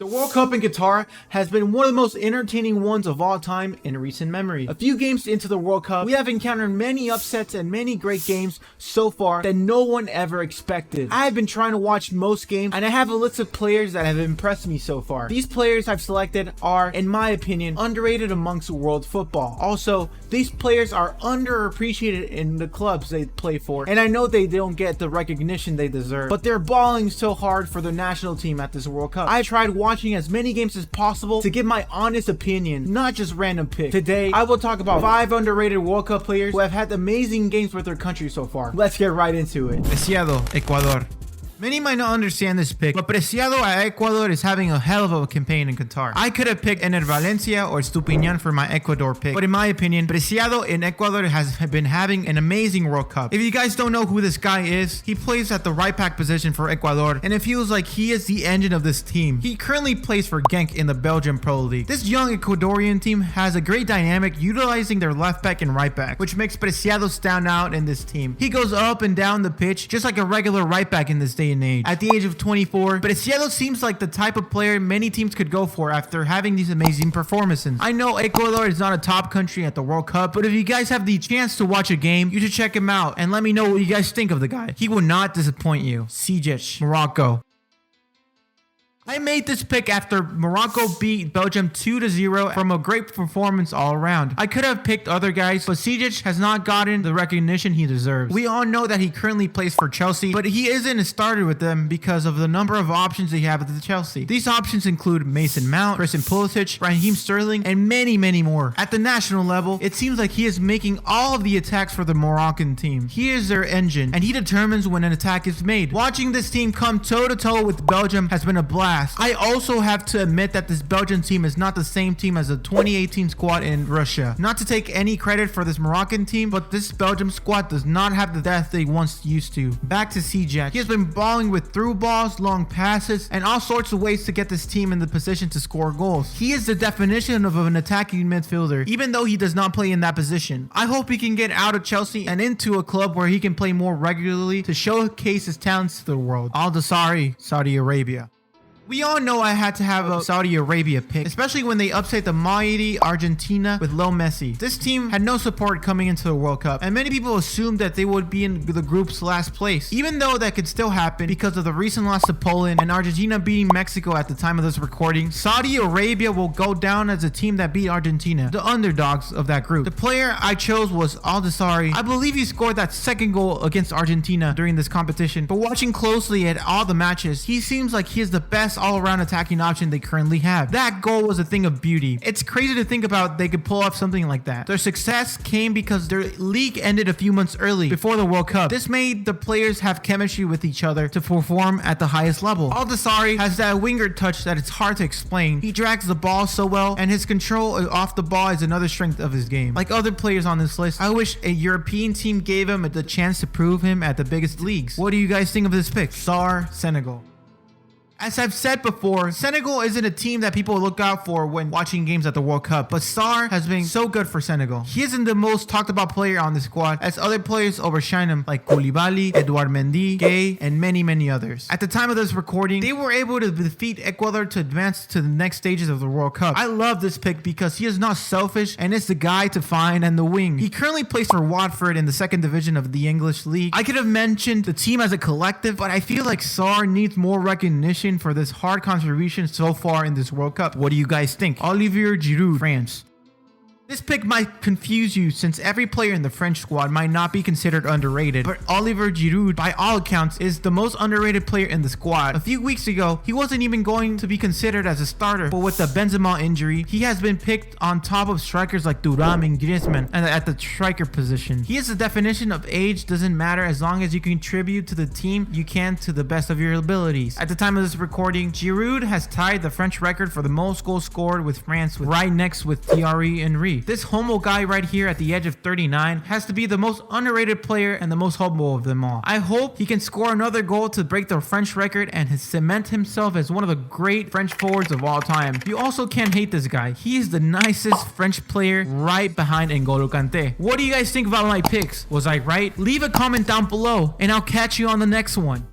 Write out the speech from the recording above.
The World Cup in Qatar has been one of the most entertaining ones of all time in recent memory. A few games into the World Cup, we have encountered many upsets and many great games so far that no one ever expected. I have been trying to watch most games and I have a list of players that have impressed me so far. These players I've selected are, in my opinion, underrated amongst world football. Also, these players are underappreciated in the clubs they play for, and I know they don't get the recognition they deserve, but they're balling so hard for the national team at this World Cup. I tried watching as many games as possible to give my honest opinion, not just random picks. Today, I will talk about 5 underrated World Cup players who have had amazing games with their country so far. Let's get right into it. Preciado, Ecuador. Many might not understand this pick, but Preciado at Ecuador is having a hell of a campaign in Qatar. I could have picked Ener Valencia or Stupiñán for my Ecuador pick, but in my opinion, Preciado in Ecuador has been having an amazing World Cup. If you guys don't know who this guy is, he plays at the right back position for Ecuador, and it feels like he is the engine of this team. He currently plays for Genk in the Belgian Pro League. This young Ecuadorian team has a great dynamic utilizing their left back and right back, which makes Preciado stand out in this team. He goes up and down the pitch just like a regular right back in this day and age. At the age of 24, Preciado seems like the type of player many teams could go for after having these amazing performances. I know Ecuador is not a top country at the World Cup, but if you guys have the chance to watch a game, you should check him out and let me know what you guys think of the guy. He will not disappoint you. Sijic, Morocco. I made this pick after Morocco beat Belgium 2-0 from a great performance all around. I could have picked other guys, but Sijic has not gotten the recognition he deserves. We all know that he currently plays for Chelsea, but he isn't started with them because of the number of options they have at the Chelsea. These options include Mason Mount, Christian Pulisic, Raheem Sterling, and many, many more. At the national level, it seems like he is making all of the attacks for the Moroccan team. He is their engine, and he determines when an attack is made. Watching this team come toe-to-toe with Belgium has been a blast. I also have to admit that this Belgian team is not the same team as the 2018 squad in Russia. Not to take any credit for this Moroccan team, but this Belgium squad does not have the depth they once used to. Back to Sijic. He has been balling with through balls, long passes, and all sorts of ways to get this team in the position to score goals. He is the definition of an attacking midfielder, even though he does not play in that position. I hope he can get out of Chelsea and into a club where he can play more regularly to showcase his talents to the world. Al Dasari, Saudi Arabia. We all know I had to have a Saudi Arabia pick, especially when they upset the mighty Argentina with Lil Messi. This team had no support coming into the World Cup, and many people assumed that they would be in the group's last place. Even though that could still happen because of the recent loss to Poland and Argentina beating Mexico at the time of this recording, Saudi Arabia will go down as a team that beat Argentina, the underdogs of that group. The player I chose was Al Dasari. I believe he scored that second goal against Argentina during this competition, but watching closely at all the matches, he seems like he is the best all-around attacking option they currently have. That goal was a thing of beauty. It's crazy to think about they could pull off something like that. Their success came because their league ended a few months early before the World Cup. This made the players have chemistry with each other to perform at the highest level. Al Dasari has that winger touch that it's hard to explain. He drags the ball so well, and his control off the ball is another strength of his game. Like other players on this list, I wish a European team gave him the chance to prove him at the biggest leagues. What do you guys think of this pick? Sarr, Senegal. As I've said before, Senegal isn't a team that people look out for when watching games at the World Cup, but Sarr has been so good for Senegal. He isn't the most talked about player on the squad, as other players overshine him like Koulibaly, Edouard Mendy, Gay, and many, many others. At the time of this recording, they were able to defeat Ecuador to advance to the next stages of the World Cup. I love this pick because he is not selfish and is the guy to find and the wing. He currently plays for Watford in the second division of the English League. I could have mentioned the team as a collective, but I feel like Sarr needs more recognition for this hard contribution so far in this World Cup. What do you guys think? Olivier Giroud, France. This pick might confuse you since every player in the French squad might not be considered underrated, but Olivier Giroud, by all accounts, is the most underrated player in the squad. A few weeks ago, he wasn't even going to be considered as a starter, but with the Benzema injury, he has been picked on top of strikers like Thuram and Griezmann and at the striker position. He is the definition of age doesn't matter as long as you contribute to the team you can to the best of your abilities. At the time of this recording, Giroud has tied the French record for the most goals scored with France, right next with Thierry Henry. This homo guy right here at the age of 39 has to be the most underrated player and the most homo of them all. I hope he can score another goal to break the French record and cement himself as one of the great French forwards of all time. You also can't hate this guy. He is the nicest French player right behind N'Golo Kante. What do you guys think about my picks? Was I right? Leave a comment down below and I'll catch you on the next one.